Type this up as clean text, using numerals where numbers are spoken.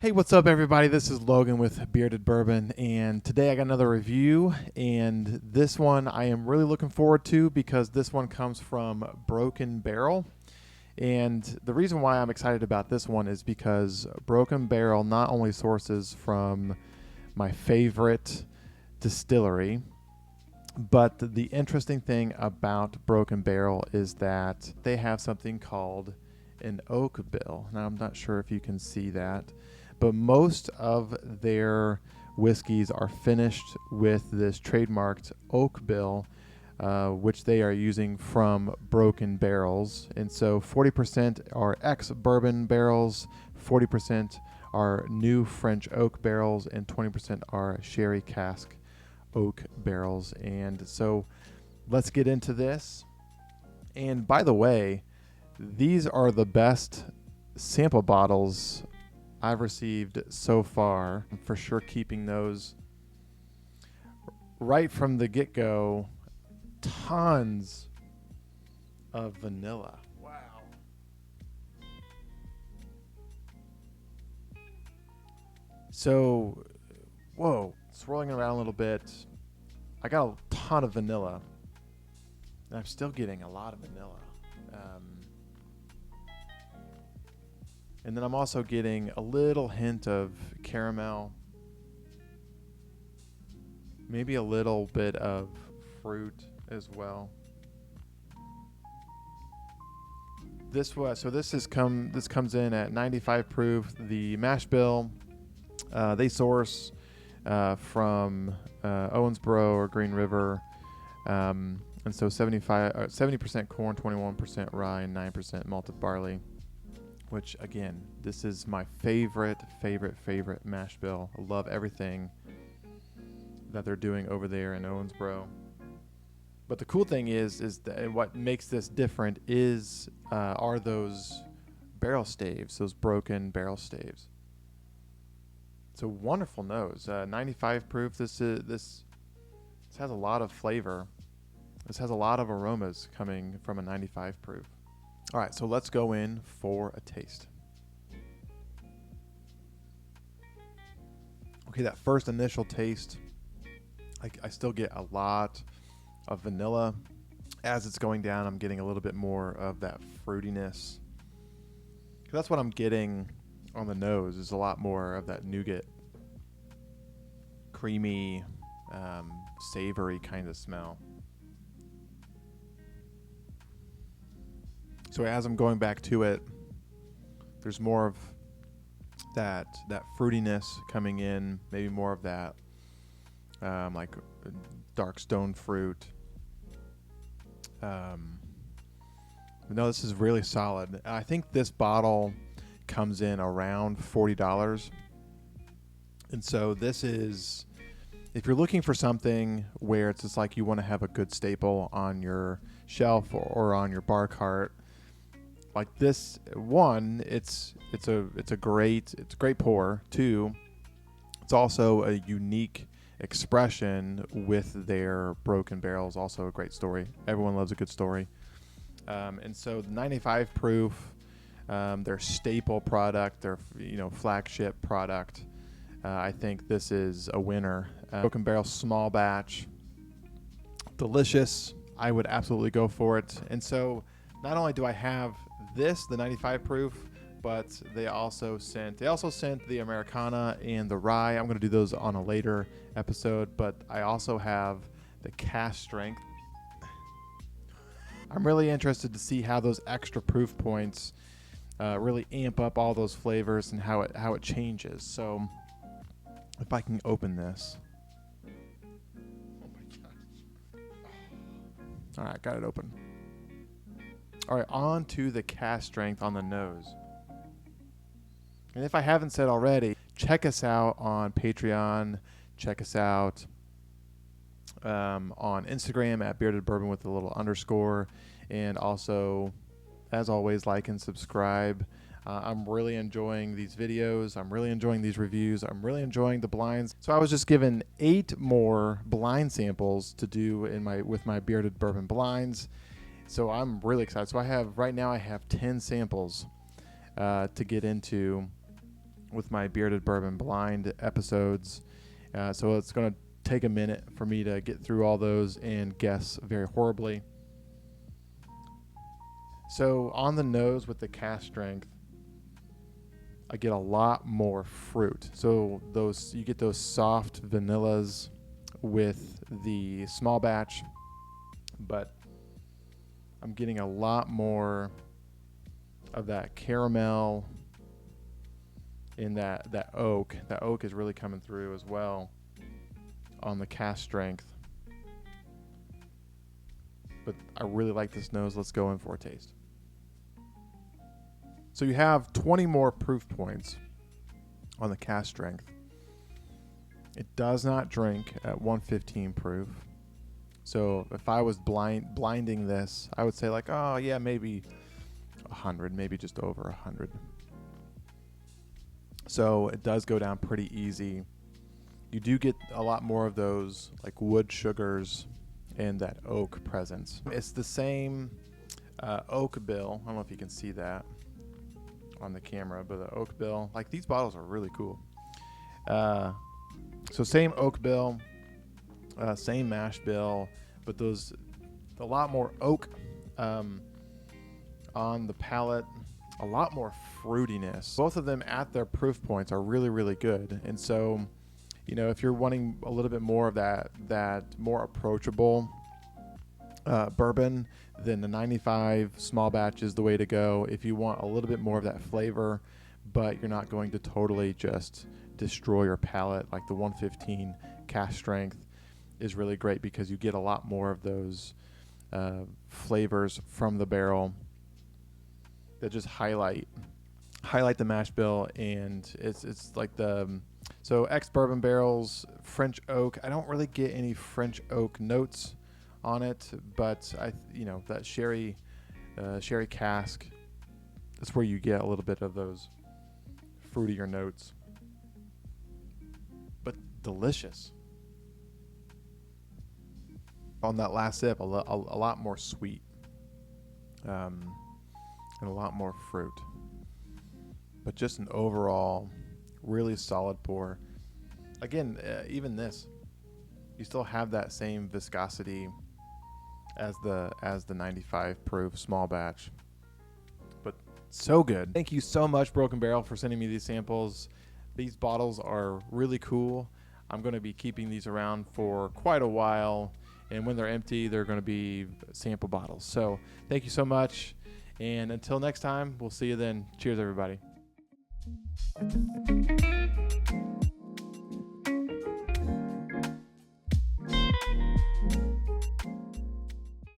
Hey, what's up, everybody? This is Logan with Bearded Bourbon, and today I got another review, and this one I am really looking forward to because this one comes from Broken Barrel. And the reason why I'm excited about this one is because Broken Barrel not only sources from my favorite distillery, but the interesting thing about Broken Barrel is that they have something called an oak bill. Now, I'm not sure if you can see that, but most of their whiskeys are finished with this trademarked oak bill, which they are using from Broken Barrels. And so 40% are ex-bourbon barrels, 40% are new French oak barrels, and 20% are sherry cask oak barrels. And so let's get into this. And by the way, these are the best sample bottles I've received so far. I'm for sure keeping those right from the get-go. Tons of vanilla. Wow. So, whoa, swirling around a little bit. I got a ton of vanilla, and I'm still getting a lot of vanilla. And then I'm also getting a little hint of caramel, maybe a little bit of fruit as well. This comes in at 95 proof. The mash bill, they source from Owensboro or Green River, and so 70% corn, 21% rye, and 9% malted barley. Which, again, this is my favorite mash bill. I love everything that they're doing over there in Owensboro. But the cool thing is that what makes this different are those barrel staves, those broken barrel staves. It's a wonderful nose. 95 proof. This has a lot of flavor. This has a lot of aromas coming from a 95 proof. All right, so let's go in for a taste. Okay, that first initial taste, I still get a lot of vanilla. As it's going down, I'm getting a little bit more of that fruitiness. That's what I'm getting on the nose, is a lot more of that nougat, creamy, savory kind of smell. So as I'm going back to it, there's more of that fruitiness coming in, maybe more of that like dark stone fruit. No, this is really solid. I think this bottle comes in around $40. And so this is, if you're looking for something where it's just like you want to have a good staple on your shelf or on your bar cart, like this one, it's a great pour. Two, it's also a unique expression with their Broken Barrels. Also a great story. Everyone loves a good story. And so the 95 proof, their staple product, their flagship product. I think this is a winner. Broken Barrel small batch, delicious. I would absolutely go for it. And so not only do I have the 95 proof, but they also sent the Americana and the rye. I'm going to do those on a later episode, but I also have the Cask strength. I'm really interested to see how those extra proof points really amp up all those flavors and how it changes. So if I can open this. Oh my gosh. All right, got it open. All right, on to the Cask strength on the nose. And if I haven't said already, check us out on Patreon. Check us out on Instagram at Bearded Bourbon with a little underscore. And also, as always, like and subscribe. I'm really enjoying these videos. I'm really enjoying these reviews. I'm really enjoying the blinds. So I was just given 8 more blind samples to do with my Bearded Bourbon blinds. So I'm really excited. So right now I have 10 samples to get into with my Bearded Bourbon Blind episodes. So it's going to take a minute for me to get through all those and guess very horribly. So on the nose with the cask strength, I get a lot more fruit. So you get those soft vanillas with the small batch, but I'm getting a lot more of that caramel in that oak. That oak is really coming through as well on the cask strength. But I really like this nose. Let's go in for a taste. So you have 20 more proof points on the cask strength. It does not drink at 115 proof. So if I was blinding this, I would say like, oh yeah, maybe 100, maybe just over 100. So it does go down pretty easy. You do get a lot more of those like wood sugars and that oak presence. It's the same oak bill. I don't know if you can see that on the camera, but the oak bill, like these bottles are really cool. So same oak bill, same mash bill, but a lot more oak on the palate, a lot more fruitiness. Both of them at their proof points are really, really good. And so, you know, if you're wanting a little bit more of that more approachable bourbon, then the 95 small batch is the way to go. If you want a little bit more of that flavor, but you're not going to totally just destroy your palate, like the 115 cask strength is really great because you get a lot more of those flavors from the barrel that just highlight the mash bill. And it's like so ex-bourbon barrels, French oak. I don't really get any French oak notes on it, but that sherry cask, that's where you get a little bit of those fruitier notes, but delicious. On that last sip, a lot more sweet, and a lot more fruit, but just an overall really solid pour. Again, even this, you still have that same viscosity as the 95 proof small batch, but so good. Thank you so much, Broken Barrel, for sending me these samples. These bottles are really cool. I'm going to be keeping these around for quite a while, and when they're empty, they're going to be sample bottles. So thank you so much, and until next time, we'll see you then. Cheers, everybody.